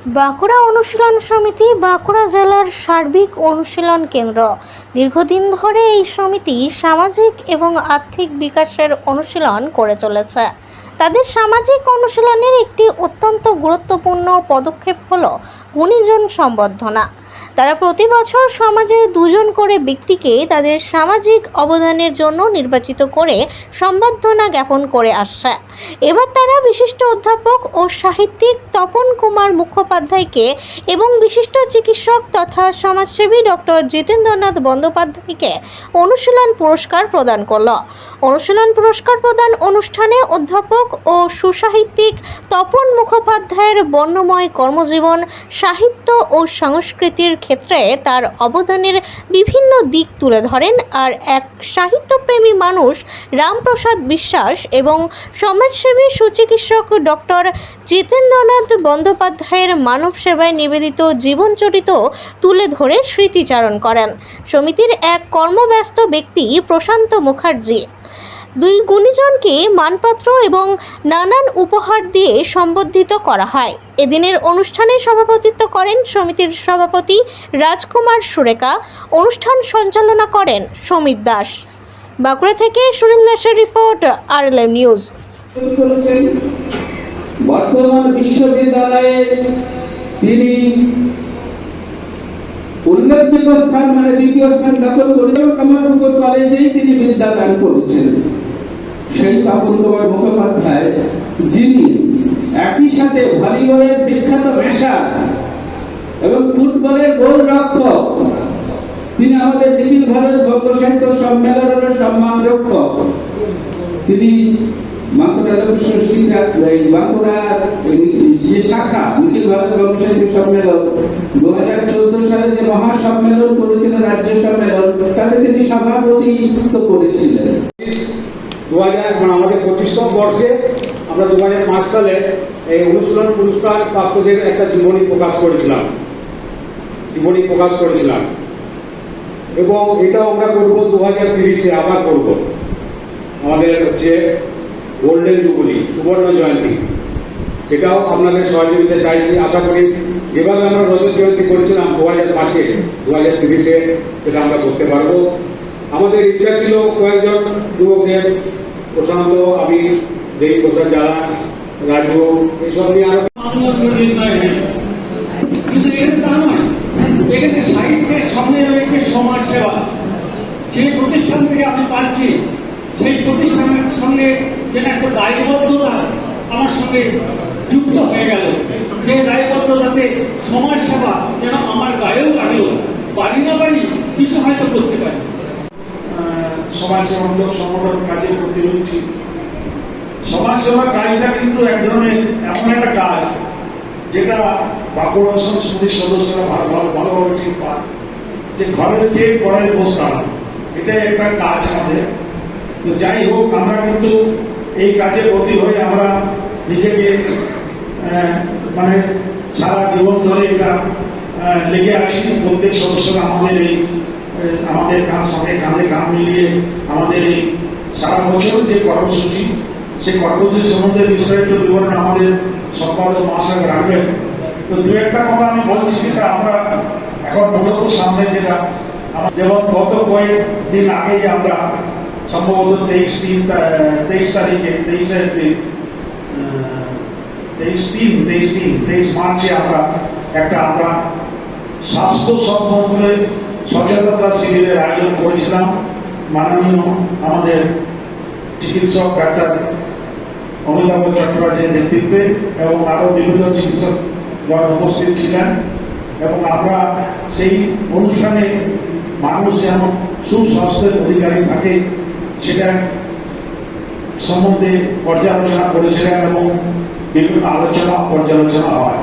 বাঁকুড়া অনুশীলন সমিতি বাঁকুড়া জেলার সার্বিক অনুশীলন কেন্দ্র। দীর্ঘদিন ধরে এই সমিতি সামাজিক এবং আর্থিক বিকাশের অনুশীলন করে চলেছে। তাদের সামাজিক অনুশীলনের একটি অত্যন্ত গুরুত্বপূর্ণ পদক্ষেপ হলো গুণীজন সম্বর্ধনা। তারা প্রতি বছর সমাজের দুজন করে ব্যক্তিকে তাদের সামাজিক অবদানের জন্য নির্বাচিত করে সম্বর্ধনা জ্ঞাপন করে আসছে। এবার তারা বিশিষ্ট অধ্যাপক ও সাহিত্যিক তপন কুমার মুখোপাধ্যায়কে এবং বিশিষ্ট চিকিৎসক তথা সমাজসেবী ডক্টর জিতেন্দ্রনাথ বন্দ্যোপাধ্যায়কে অনুশীলন পুরস্কার প্রদান করল। অনুশীলন পুরস্কার প্রদান অনুষ্ঠানে অধ্যাপক ও সুসাহিত্যিক তপন মুখোপাধ্যায়ের বর্ণময় কর্মজীবন, সাহিত্য ও সংস্কৃতির ক্ষেত্রে তার অবদানের বিভিন্ন দিক তুলে ধরেন। আর এক সাহিত্যপ্রেমী মানুষ রামপ্রসাদ বিশ্বাস এবং সমাজসেবী সুচিকিৎসক ডক্টর জিতেন্দ্রনাথ বন্দ্যোপাধ্যায়ের মানব সেবায় নিবেদিত জীবনচরিত তুলে ধরে স্মৃতিচারণ করেন সমিতির এক কর্মব্যস্ত ব্যক্তি প্রশান্ত মুখার্জি। দুই গুণীজনকে মানপত্র এবং নানান উপহার দিয়ে সম্বর্ধিত করা হয়। এদিনের অনুষ্ঠানে সভাপতিত্ব করেন সমিতির সভাপতি রাজকুমার সুরেখা। অনুষ্ঠান সঞ্চালনা করেন সমীর দাস। বাঁকুড়া থেকে সুনীল দাসের রিপোর্ট, RLM নিউজ। বর্তমান বিশ্ববিদ্যালয়ে তিনি উল্লেখযোগ্য স্থান দ্বিতীয় স্থান দখল করেছেন। কামারপুকুর কলেজেই তিনি বিদ্যাদান করেছেন। সেই তপন কুমার মুখোপাধ্যায়, যিনি একই সাথে ভলিবলের বিখ্যাত মেশার এবং ফুটবলের গোলরক্ষক, তিনি আমাদের নিখিল ভারত বঙ্গ সাহিত্য সম্মেলনের সম্মান রক্ষক। তিনি বাঁকুড়া যে শাখা নিখিল ভারত বঙ্গ সাহিত্য সম্মেলন 2014 সালে যে মহাসম্মেলন করেছিলেন, রাজ্য সম্মেলন, তাতে তিনি সভাপতিত্ব করেছিলেন। 2000 আমাদের 25তম বর্ষে আমরা 2005 সালে এই অনুশীলন পুরস্কার প্রাপ্তদের একটা জীবনী প্রকাশ করেছিলাম এবং এটাও আমরা করব 2030-এ আবার করব। আমাদের হচ্ছে গোল্ডেন জুবলি, সুবর্ণ জয়ন্তী, সেটাও আপনাদের সহযোগিতা চাইছি। আশা করি যেভাবে আমরা রজত জয়ন্তী করেছিলাম 2005-এ, 2030-এ সেটা আমরা করতে পারবো। আমাদের ইচ্ছা ছিল কয়েকজন যুবকদের, প্রশান্ত, আমি, দেবী প্রসাদ জালা, রাজু, এইসব নিয়ে আরো সাহিত্যের সঙ্গে রয়েছে সমাজ সেবা। যে প্রতিষ্ঠান থেকে আমি পাচ্ছি সেই প্রতিষ্ঠানের সঙ্গে যেন একটা দায়বদ্ধতা আমার সঙ্গে যুক্ত হয়ে গেল, যে দায়বদ্ধতাতে সমাজ সেবা যেন আমার গায়েও লাগলো। পারি না পারি কিছু হয়তো করতে পারি। সমাজ সেবামূলক সংগঠন কাজে করতে রয়েছি। সমাজ সেবার কাজটা কিন্তু এক ধরনের এমন একটা কাজ যেটা বাঁকুড়া সমিতির সদস্যরা ভালোভাবে ঠিক পায়, যে ঘরের কে পরের বস্তা, এটাই একটা কাজ আমাদের। তো যাই হোক, আমরা কিন্তু এই কাজে ব্রতী হয়ে আমরা নিজেকে সারা জীবন ধরে এটা লেগে আছি। প্রত্যেক সদস্যরা আমাদের সঙ্গে কাঁধে কাঁধ মিলিয়ে আমাদের এই সারা বছর যে কর্মসূচি, সেই কর্মসূচি সম্বন্ধে বিস্তারিত বিবরণ আমাদের সম্পাদক মহাশয় রাখবেন। তো দু একটা কথা আমি বলছি, যেটা আমরা এখন মূলত সামনে যেটা, যেমন গত কয়েকদিন আগেই আমরা সম্ভবত 23 মার্চে আমরা স্বাস্থ্য সম্বন্ধে সচেতনতা শিবিরের আয়োজন করেছিলাম। মাননীয় আমাদের চিকিৎসক ডাক্তার অমিতাভ চট্টোপাধ্যায়ের নেতৃত্বে এবং আরো বিভিন্ন চিকিৎসকগণ উপস্থিত ছিলেন। এবং আমরা সেই অনুষ্ঠানে মানুষ যেন সুস্বাস্থ্যের অধিকারী থাকে সেটা সম্বন্ধে পর্যালোচনা করেছিলেন এবং বিভিন্ন আলোচনা পর্যালোচনা হয়।